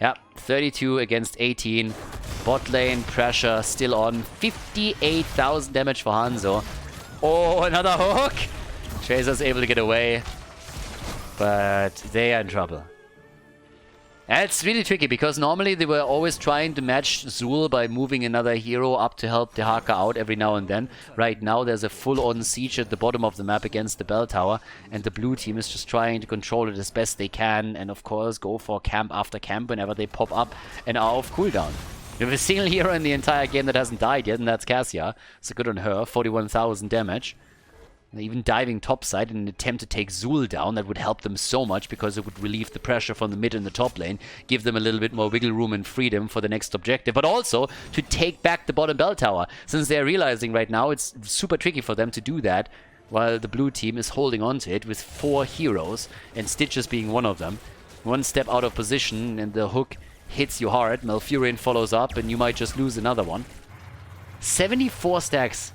Yep, 32 against 18. Bot lane pressure still on. 58,000 damage for Hanzo. Oh, another hook! Tracer's able to get away, but they are in trouble. And it's really tricky, because normally they were always trying to match Zul by moving another hero up to help Dehaka out every now and then. Right now there's a full-on siege at the bottom of the map against the bell tower, and the blue team is just trying to control it as best they can, and of course go for camp after camp whenever they pop up and are off cooldown. We have a single hero in the entire game that hasn't died yet, and that's Cassia. So good on her, 41,000 damage. And even diving topside in an attempt to take Zul down, that would help them so much, because it would relieve the pressure from the mid and the top lane, give them a little bit more wiggle room and freedom for the next objective, but also to take back the bottom bell tower, since they're realizing right now it's super tricky for them to do that, while the blue team is holding on to it with 4 heroes, and Stitches being one of them. One step out of position and the hook hits you hard, Malfurion follows up, and you might just lose another one. 74 stacks.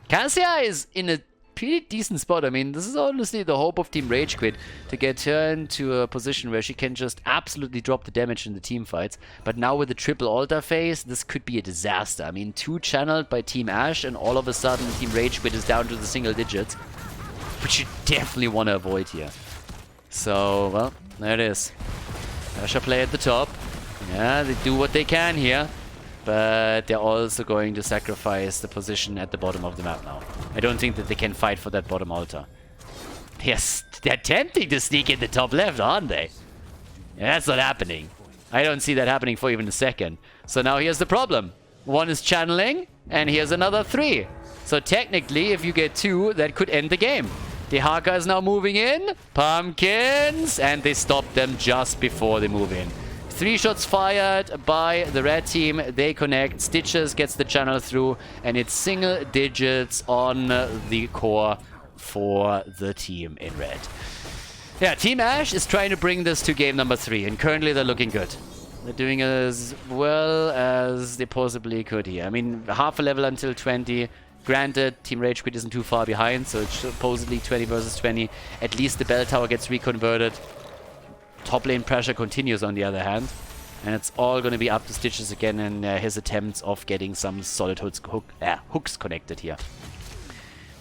Cassia is in a pretty decent spot. I mean, this is honestly the hope of Team RageQuit, to get her into a position where she can just absolutely drop the damage in the team fights. But now with the triple altar phase, this could be a disaster. I mean, 2 channeled by Team Ashe, and all of a sudden Team RageQuit is down to the single digits, which you definitely want to avoid here. So, well, there it is. Ashe play at the top. Yeah, they do what they can here. But they're also going to sacrifice the position at the bottom of the map now. I don't think that they can fight for that bottom altar. Yes, they're attempting to sneak in the top left, aren't they? Yeah, that's not happening. I don't see that happening for even a second. So now here's the problem. 1 is channeling, and here's another 3. So technically, if you get 2, that could end the game. Dehaka is now moving in. Pumpkins! And they stop them just before they move in. 3 shots fired by the red team. They connect. Stitches gets the channel through, and it's single digits on the core for the team in red. Yeah, Team Ashe is trying to bring this to game number 3, and currently they're looking good. They're doing as well as they possibly could here. I mean, half a level until 20. Granted, Team RageQuit isn't too far behind, so it's supposedly 20 versus 20. At least the bell tower gets reconverted. Top lane pressure continues on the other hand, and it's all going to be up to Stitches again in his attempts of getting some solid hooks connected here.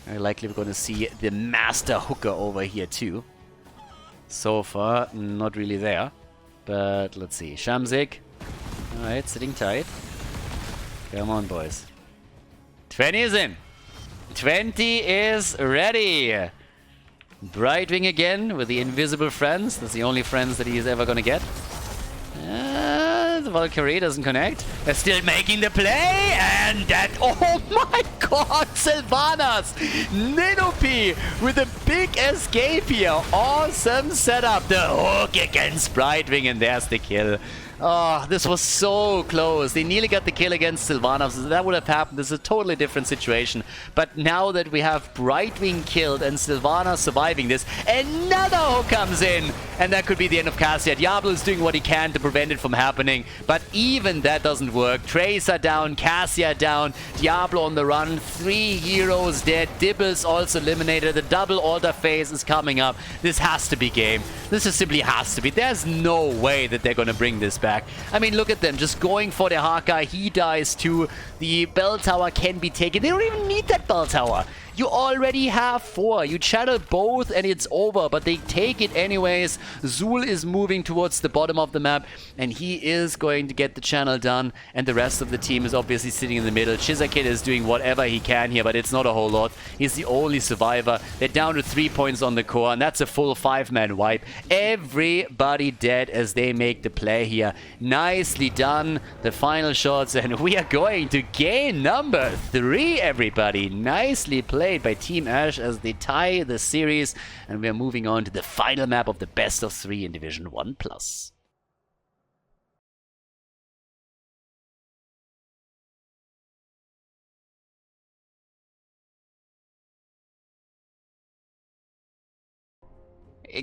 Very likely we're going to see the master hooker over here too. So far, not really there, but let's see. Shamzik, alright, sitting tight. Come on, boys. 20 is in. 20 is ready. Brightwing again with the invisible friends. That's the only friends that he is ever going to get. The Valkyrie doesn't connect. They're still making the play, and that... Oh my god, Sylvanas! Ninopi with a big escape here. Awesome setup. The hook against Brightwing, and there's the kill. Oh, this was so close. They nearly got the kill against Sylvanas. That would have happened. This is a totally different situation. But now that we have Brightwing killed and Sylvanas surviving this, another hook comes in. And that could be the end of Cassia. Diablo is doing what he can to prevent it from happening. But even that doesn't work. Tracer down, Cassia down. Diablo on the run, 3 heroes dead, Dibbles also eliminated, the double altar phase is coming up. This has to be game. This just simply has to be. There's no way that they're gonna bring this back. I mean, look at them, just going for the Haka, he dies too. The bell tower can be taken. They don't even need that bell tower. You already have 4. You channel both and it's over, but they take it anyways. Zul is moving towards the bottom of the map, and he is going to get the channel done, and the rest of the team is obviously sitting in the middle. Shizakid is doing whatever he can here, but it's not a whole lot. He's the only survivor. They're down to 3 points on the core, and that's a full 5-man wipe. Everybody dead as they make the play here. Nicely done. The final shots, and we are going to game number 3, everybody. Nicely played by Team Ash as they tie the series, and we're moving on to the final map of the best of 3 in Division 1+.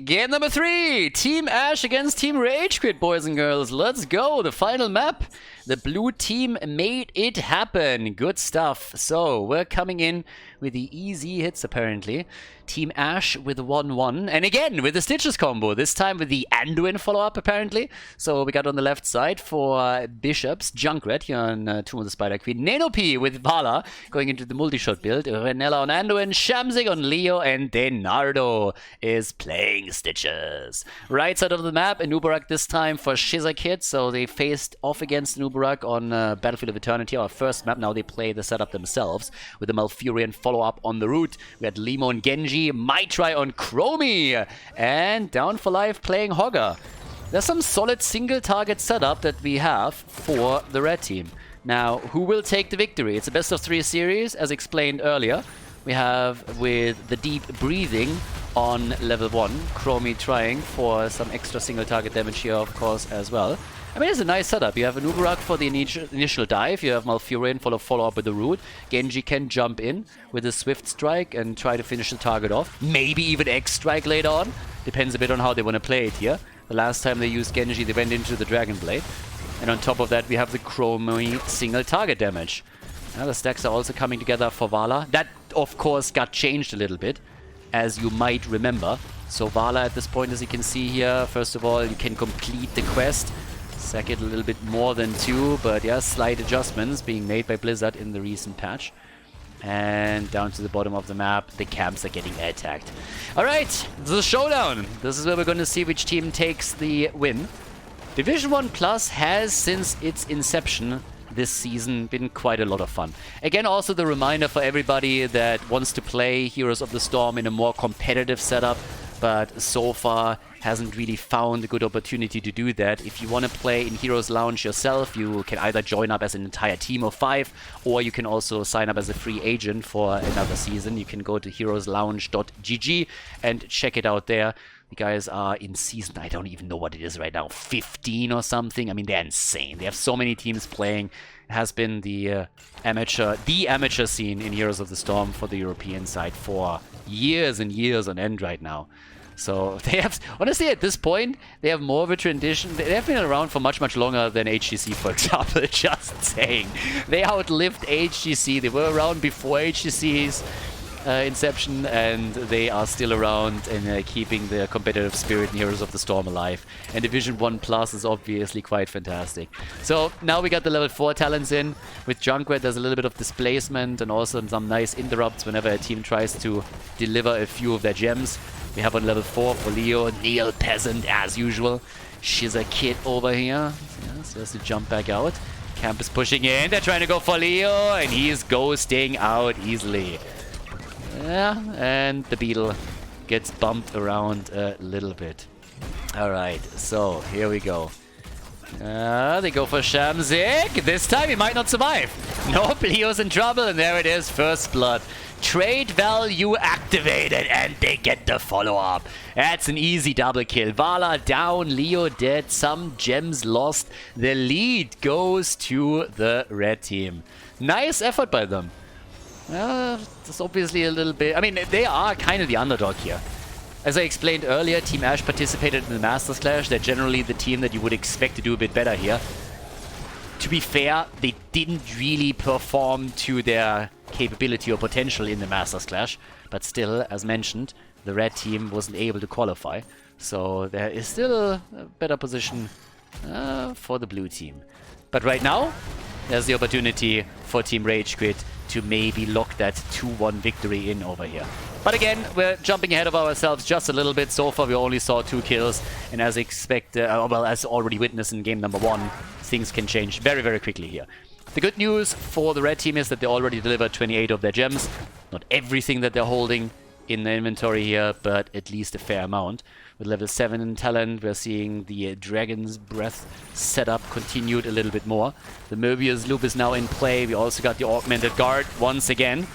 Game number 3, Team Ash against Team RageQuit, boys and girls. Let's go, the final map. The blue team made it happen. Good stuff. So, we're coming in with the easy hits, apparently. Team Ash with the 1-1. And again, with the Stitches combo. This time with the Anduin follow-up, apparently. So, we got on the left side for Bishops, Junkrat here on Tomb of the Spider Queen. Nanopi with Vala going into the multi-shot build. Renella on Anduin, Shamsig on Leo, and Denardo is playing Stitches. Right side of the map, Anubarak this time for Shizakid. So, they faced off against Anubarak on Battlefield of Eternity, our first map. Now they play the setup themselves with the Malfurion follow-up on the route. We had Limo on Genji, Maitrai on Chromie, and Down for Life playing Hogger. There's some solid single target setup that we have for the red team. Now, who will take the victory? It's a best of 3 series, as explained earlier. We have with the deep breathing on level 1, Chromie trying for some extra single target damage here, of course, as well. I mean, it's a nice setup. You have Anubarak for the initial dive. You have Malfurion for the follow-up with the root. Genji can jump in with a Swift Strike and try to finish the target off. Maybe even X-Strike later on. Depends a bit on how they want to play it here. The last time they used Genji, they went into the Dragon Blade. And on top of that, we have the Chromie single target damage. Now the stacks are also coming together for Vala. That, of course, got changed a little bit, as you might remember. So Vala at this point, as you can see here, first of all, you can complete the quest. Sack it a little bit more than 2, but yeah, slight adjustments being made by Blizzard in the recent patch. And down to the bottom of the map, the camps are getting attacked. Alright, the showdown. This is where we're going to see which team takes the win. Division 1 Plus has, since its inception this season, been quite a lot of fun. Again, also the reminder for everybody that wants to play Heroes of the Storm in a more competitive setup, but so far hasn't really found a good opportunity to do that. If you want to play in Heroes Lounge yourself, you can either join up as an entire team of 5, or you can also sign up as a free agent for another season. You can go to heroeslounge.gg and check it out there. The guys are in season, I don't even know what it is right now, 15 or something. I mean, they're insane. They have so many teams playing. It has been the amateur scene in Heroes of the Storm for the European side for years and years on end right now. So they have, honestly, at this point, they have more of a tradition. They have been around for much, much longer than HGC, for example. Just saying. They outlived HGC. They were around before HGC's inception, and they are still around and keeping the competitive spirit in Heroes of the Storm alive. And Division 1 Plus is obviously quite fantastic. So now we got the level 4 talents in. With Junkrat, there's a little bit of displacement and also some nice interrupts whenever a team tries to deliver a few of their gems. We have on level 4 for Leo, Neil Peasant as usual. Shizakid over here. Yeah, so has to jump back out. Camp is pushing in. They're trying to go for Leo, and he's ghosting out easily. Yeah, and the beetle gets bumped around a little bit. Alright, so here we go. They go for Shamsig. This time he might not survive. Nope, Leo's in trouble, and there it is, first blood. Trade value activated, and they get the follow-up. That's an easy double kill. Vala down, Leo dead, some gems lost. The lead goes to the red team. Nice effort by them. That's obviously a little bit... I mean, they are kind of the underdog here. As I explained earlier, Team Ash participated in the Masters Clash. They're generally the team that you would expect to do a bit better here. To be fair, they didn't really perform to their capability or potential in the Masters Clash. But still, as mentioned, the red team wasn't able to qualify. So there is still a better position for the blue team. But right now, there's the opportunity for Team RageQuit to maybe lock that 2-1 victory in over here. But again, we're jumping ahead of ourselves just a little bit. So far, we only saw 2 kills. And as expected, well, as already witnessed in game number 1, things can change very, very quickly here. The good news for the red team is that they already delivered 28 of their gems. Not everything that they're holding in the inventory here, but at least a fair amount. With level 7 in talent, we're seeing the Dragon's Breath setup continued a little bit more. The Möbius loop is now in play. We also got the Augmented Guard once again.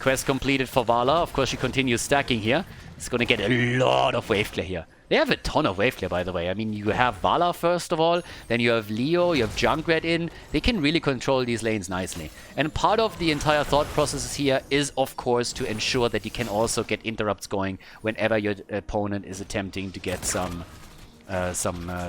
Quest completed for Vala. Of course, she continues stacking here. It's going to get a lot of wave clear here. They have a ton of wave clear, by the way. I mean, you have Vala first of all, then you have Leo, you have Junkrat in. They can really control these lanes nicely. And part of the entire thought process here is, of course, to ensure that you can also get interrupts going whenever your opponent is attempting to get some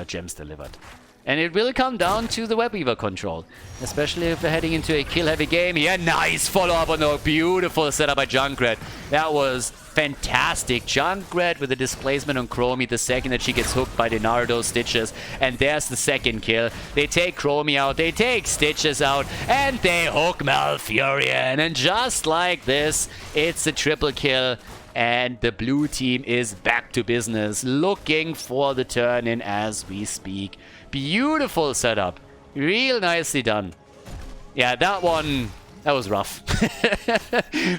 gems delivered. And it will come down to the Webweaver control, especially if we're heading into a kill-heavy game. Yeah, nice follow-up on the beautiful setup by Junkrat. That was fantastic. Junkrat with the displacement on Chromie the second that she gets hooked by the Naruto Stitches. And there's the second kill. They take Chromie out, they take Stitches out, and they hook Malfurion. And just like this, it's a triple kill. And the blue team is back to business, looking for the turn-in as we speak. Beautiful setup. Real nicely done. Yeah, that was rough.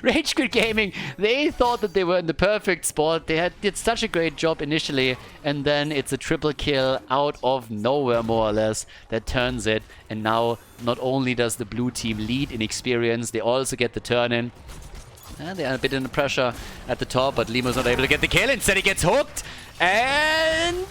RageQuit Gaming, they thought that they were in the perfect spot. They did such a great job initially, and then it's a triple kill out of nowhere, more or less, that turns it. And now, not only does the blue team lead in experience, they also get the turn-in. And they are a bit under pressure at the top, but Limo's not able to get the kill. Instead, he gets hooked. And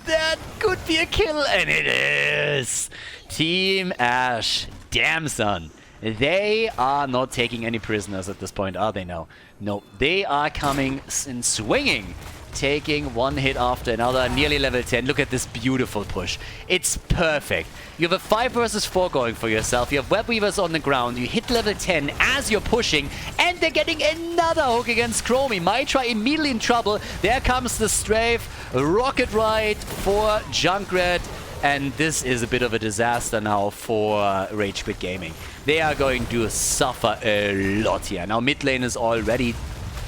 that could be a kill, and it is. Team Ash. Damn, son. They are not taking any prisoners at this point, are they now? No, they are coming and swinging. Taking one hit after another, nearly level 10. Look at this beautiful push. It's perfect. You have a 5 versus 4 going for yourself. You have Webweavers on the ground. You hit level 10 as you're pushing, and they're getting another hook against Chromie. Mitra immediately in trouble. There comes the strafe. Rocket Ride for Junkrat. And this is a bit of a disaster now for RageQuit Gaming. They are going to suffer a lot here. Now mid lane is already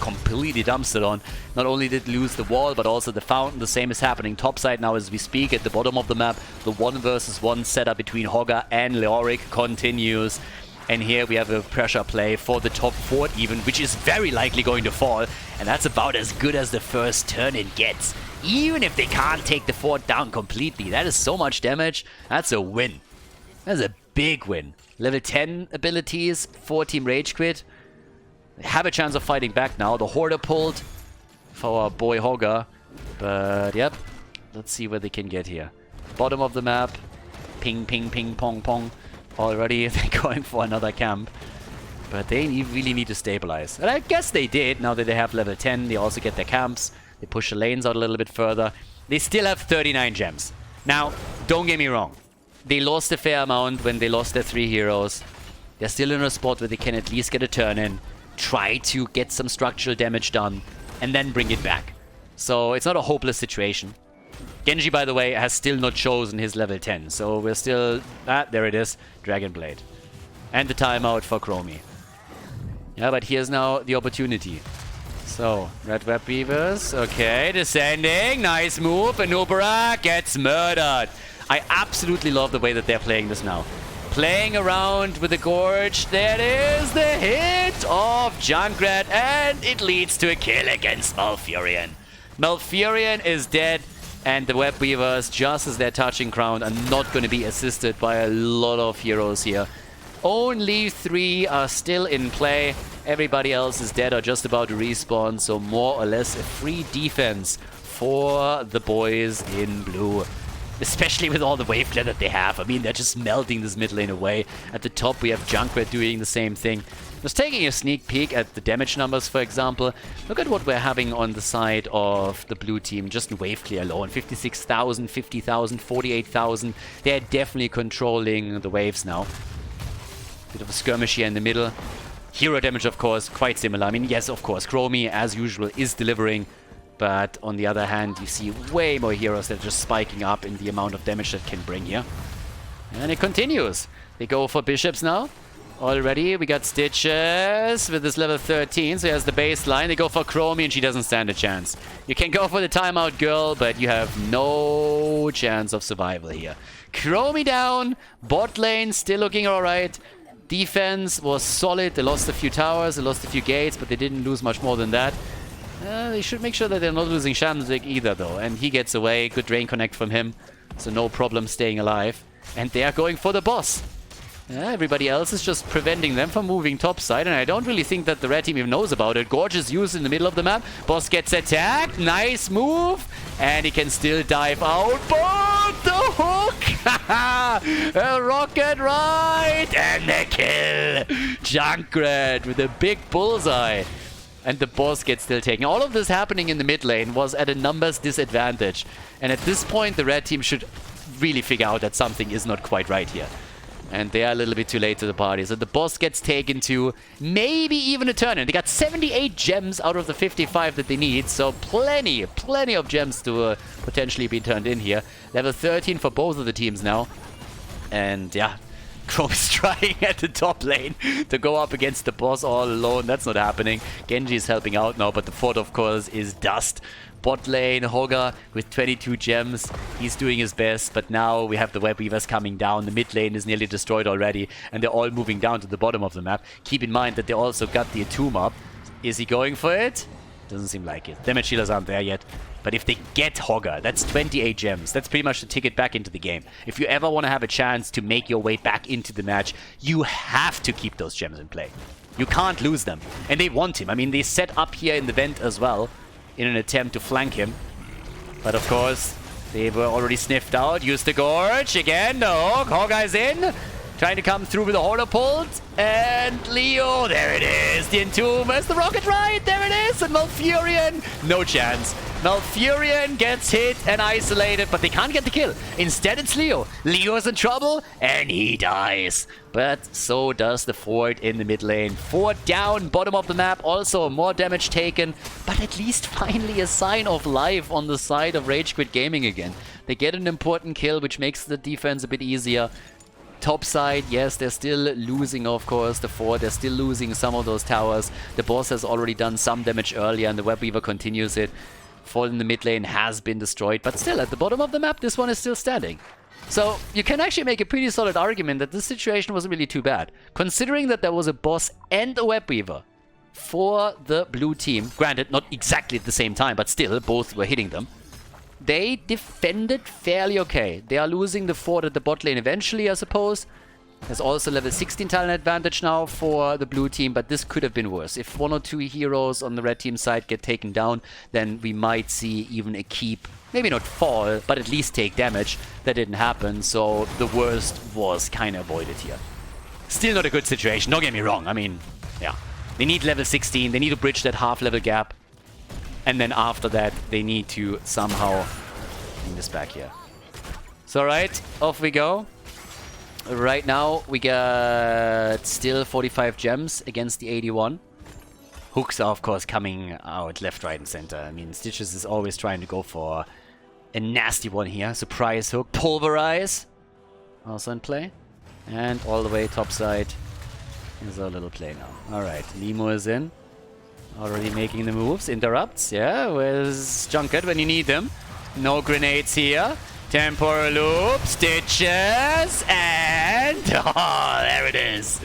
completely dumpstered on. Not only did lose the wall, but also the fountain. The same is happening topside now as we speak. At the bottom of the map, the 1 versus 1 setup between Hogger and Leoric continues. And here we have a pressure play for the top fort even, which is very likely going to fall. And that's about as good as the first turn-in gets. Even if they can't take the fort down completely, that is so much damage. That's a win. That's a big win. Level 10 abilities for Team RageQuit. They have a chance of fighting back now. The Hoarder pulled for our boy Hogger. But yep, let's see where they can get here. Bottom of the map. Ping, ping, ping, pong, pong. Already they're going for another camp. But they really need to stabilize. And I guess they did. Now that they have level 10, they also get their camps. They push the lanes out a little bit further. They still have 39 gems. Now, don't get me wrong. They lost a fair amount when they lost their 3 heroes. They're still in a spot where they can at least get a turn-in. Try to get some structural damage done, and then bring it back. So it's not a hopeless situation. Genji, by the way, has still not chosen his level 10. So we're still... there it is. Dragon Blade. And the timeout for Chromie. Yeah, but here's now the opportunity. So, Red Web Weavers. Okay, descending. Nice move. Anubara gets murdered. I absolutely love the way that they're playing this now. Playing around with the Gorge. There it is, the hit of Junkrat, and it leads to a kill against Malfurion. Malfurion is dead, and the Web Weavers, just as they're touching ground, are not going to be assisted by a lot of heroes here. Only 3 are still in play. Everybody else is dead or just about to respawn, so more or less a free defense for the boys in blue. Especially with all the wave clear that they have. I mean, they're just melting this mid lane away. At the top, we have Junkrat doing the same thing. Just taking a sneak peek at the damage numbers, for example. Look at what we're having on the side of the blue team, just in wave clear alone. 56,000, 50,000, 48,000. They're definitely controlling the waves now. Bit of a skirmish here in the middle. Hero damage, of course, quite similar. I mean, yes, of course, Chromie, as usual, is delivering. But on the other hand, you see way more heroes that are just spiking up in the amount of damage that can bring here. And it continues. They go for bishops now. Already, we got Stitches with this level 13, so he has the baseline. They go for Chromie, and she doesn't stand a chance. You can go for the timeout girl, but you have no chance of survival here. Chromie down, bot lane still looking alright. Defense was solid. They lost a few towers, they lost a few gates, but they didn't lose much more than that. They should make sure that they're not losing Shamzik either, though. And he gets away. Good drain connect from him, so no problem staying alive. And they are going for the boss. Everybody else is just preventing them from moving topside, and I don't really think that the red team even knows about it. Gorgeous use in the middle of the map. Boss gets attacked. Nice move. And he can still dive out. But the hook! A rocket right! And the kill! Junkrat with a big bullseye. And the boss gets still taken. All of this happening in the mid lane was at a numbers disadvantage. And at this point, the red team should really figure out that something is not quite right here. And they are a little bit too late to the party. So the boss gets taken to maybe even a turn in. They got 78 gems out of the 55 that they need. So plenty of gems to potentially be turned in here. Level 13 for both of the teams now. And yeah, Chrome's trying at the top lane to go up against the boss all alone. That's not happening. Genji is helping out now, but the fort, of course, is dust. Bot lane, Hogger with 22 gems. He's doing his best, but now we have the web weavers coming down. The mid lane is nearly destroyed already, and they're all moving down to the bottom of the map. Keep in mind that they also got the Atum up. Is he going for it? Doesn't seem like it. Damage healers aren't there yet. But if they get Hogger, that's 28 gems. That's pretty much the ticket back into the game. If you ever want to have a chance to make your way back into the match, you have to keep those gems in play. You can't lose them. And they want him. I mean, they set up here in the vent as well in an attempt to flank him. But of course, they were already sniffed out. Use the Gorge again. The hook. Hogger's in. Trying to come through with the Horrorpult. And Leo, there it is. The Entombers, the Rocket Ride, there it is. And Malfurion, no chance. Malfurion gets hit and isolated, but they can't get the kill. Instead, it's Leo. Leo's in trouble, and he dies. But so does the Fort in the mid lane. Fort down, bottom of the map. Also, more damage taken, but at least finally a sign of life on the side of RageQuit Gaming again. They get an important kill, which makes the defense a bit easier. Top side, yes, they're still losing, of course, the fort. They're still losing some of those towers. The boss has already done some damage earlier, and the web weaver continues it. Fort in the mid lane has been destroyed, but still, at the bottom of the map, this one is still standing. So, you can actually make a pretty solid argument that this situation wasn't really too bad. Considering that there was a boss and a web weaver for the blue team, granted, not exactly at the same time, but still, both were hitting them. They defended fairly okay. They are losing the fort at the bot lane eventually, I suppose. There's also level 16 talent advantage now for the blue team, but this could have been worse. If one or two heroes on the red team side get taken down, then we might see even a keep, maybe not fall, but at least take damage. That didn't happen, so the worst was kind of avoided here. Still not a good situation, don't get me wrong. I mean, yeah. They need level 16, they need to bridge that half-level gap. And then after that, they need to somehow bring this back here. So, right, off we go. Right now, we got still 45 gems against the 81. Hooks are, of course, coming out left, right, and center. I mean, Stitches is always trying to go for a nasty one here. Surprise hook. Pulverize. Also in play. And all the way topside is a little play now. Alright, Limo is in. Already making the moves. Interrupts, yeah. Where's Junket when you need them? No grenades here. Temporal loop, Stitches, and oh, there it is.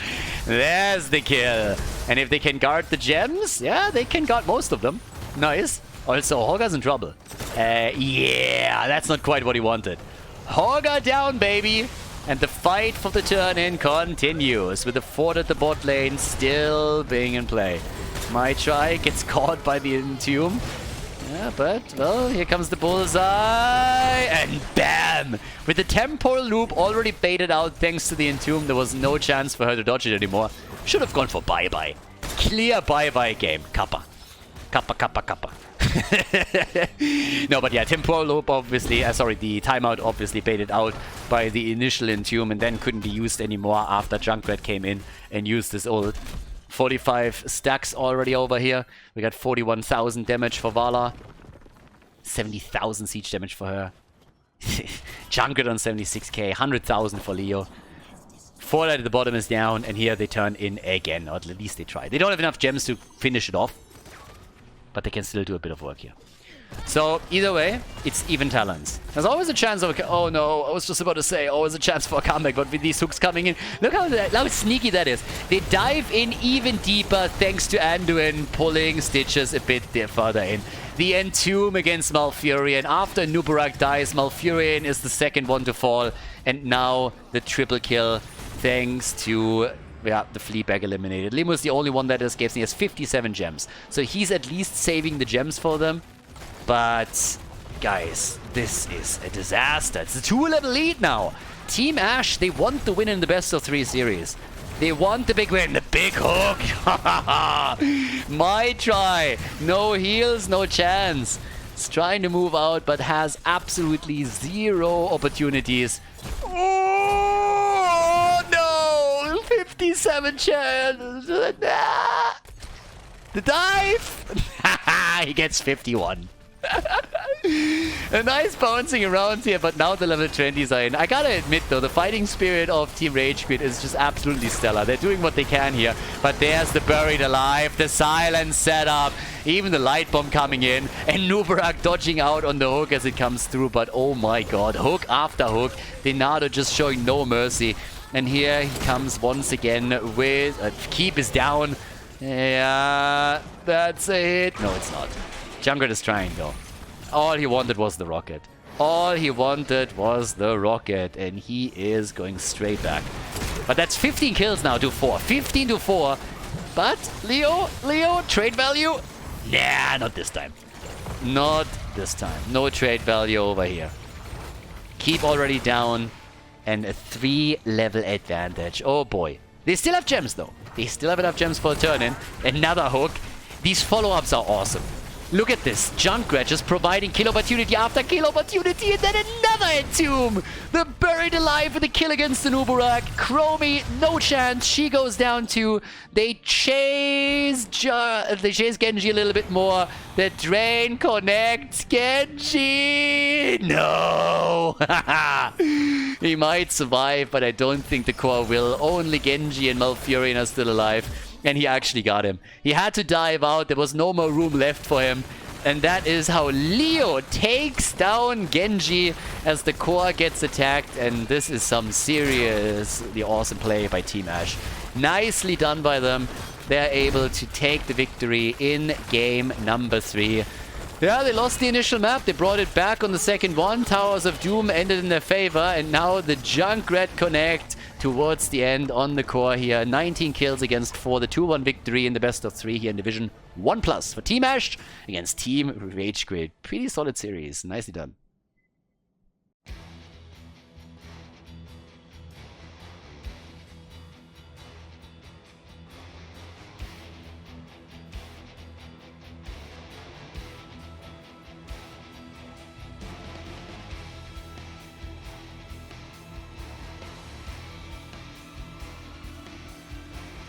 There's the kill. And if they can guard the gems, yeah, they can guard most of them. Nice. Also, Hogger's in trouble. Yeah, that's not quite what he wanted. Hogger down, baby. And the fight for the turn-in continues, with the fort at the bot lane still being in play. My try gets caught by the Entomb. Yeah, but, well, here comes the bullseye, and bam! With the temporal loop already baited out thanks to the Entomb, there was no chance for her to dodge it anymore. Should have gone for bye-bye. Clear bye-bye game. Kappa. Kappa, kappa, kappa. No, but yeah, temporal loop obviously, the timeout obviously baited out by the initial Entomb and then couldn't be used anymore after Junkrat came in and used this old 45 stacks already over here. We got 41,000 damage for Vala. 70,000 siege damage for her. Junkrat on 76k, 100,000 for Leo. 4 at the bottom is down, and here they turn in again, or at least they try. They don't have enough gems to finish it off, but they can still do a bit of work here. So, either way, it's even talents. There's always a chance of oh no, I was just about to say, always a chance for a comeback, but with these hooks coming in, look how sneaky that is. They dive in even deeper thanks to Anduin pulling Stitches a bit further in. The Entomb against Malfurion. After Nubarak dies, Malfurion is the second one to fall, and now the triple kill thanks to the Fleabag eliminated. Limu's the only one that escapes, and he has 57 gems. So he's at least saving the gems for them. But, guys, this is a disaster. It's a 2-level lead now. Team Ash, they want the win in the best of 3 series. They want the big win, the big hook. My try. No heals, no chance. It's trying to move out, but has absolutely 0 opportunities. Oh, no. 57 chance. The dive. He gets 51. A nice bouncing around here, but now the level 20s are in. I gotta admit though, the fighting spirit of Team RageQuit is just absolutely stellar. They're doing what they can here, but there's the buried alive, the silence setup, even the light bomb coming in, and Nubarak dodging out on the hook as it comes through. But oh my god, hook after hook, Denado just showing no mercy. And here he comes once again with keep is down. Yeah, that's a hit. No, it's not. Junkrat is trying though. All he wanted was the rocket. All he wanted was the rocket, and he is going straight back. But that's 15 kills now to 4. 15 to 4. But Leo, trade value? Nah, not this time. Not this time. No trade value over here. Keep already down, and a 3-level advantage. Oh boy. They still have gems though. They still have enough gems for a turn-in. Another hook. These follow-ups are awesome. Look at this. Junkrat just providing kill opportunity after kill opportunity, and then another Entomb. The buried alive with a kill against the Nubarak. Chromie, no chance. She goes down too. They chase Genji a little bit more. The drain connects. Genji! No! He might survive, but I don't think the core will. Only Genji and Malfurion are still alive. And he actually got him. He had to dive out. There was no more room left for him. And that is how Leo takes down Genji as the core gets attacked. And this is some seriously awesome play by Team Ash. Nicely done by them. They're able to take the victory in game number 3. Yeah, they lost the initial map. They brought it back on the second one. Towers of Doom ended in their favor. And now the Junkrat connect towards the end on the core here. 19 kills against 4. The 2-1 victory in the best of 3 here in Division 1+ for Team Ash against Team RageQuit. Pretty solid series. Nicely done.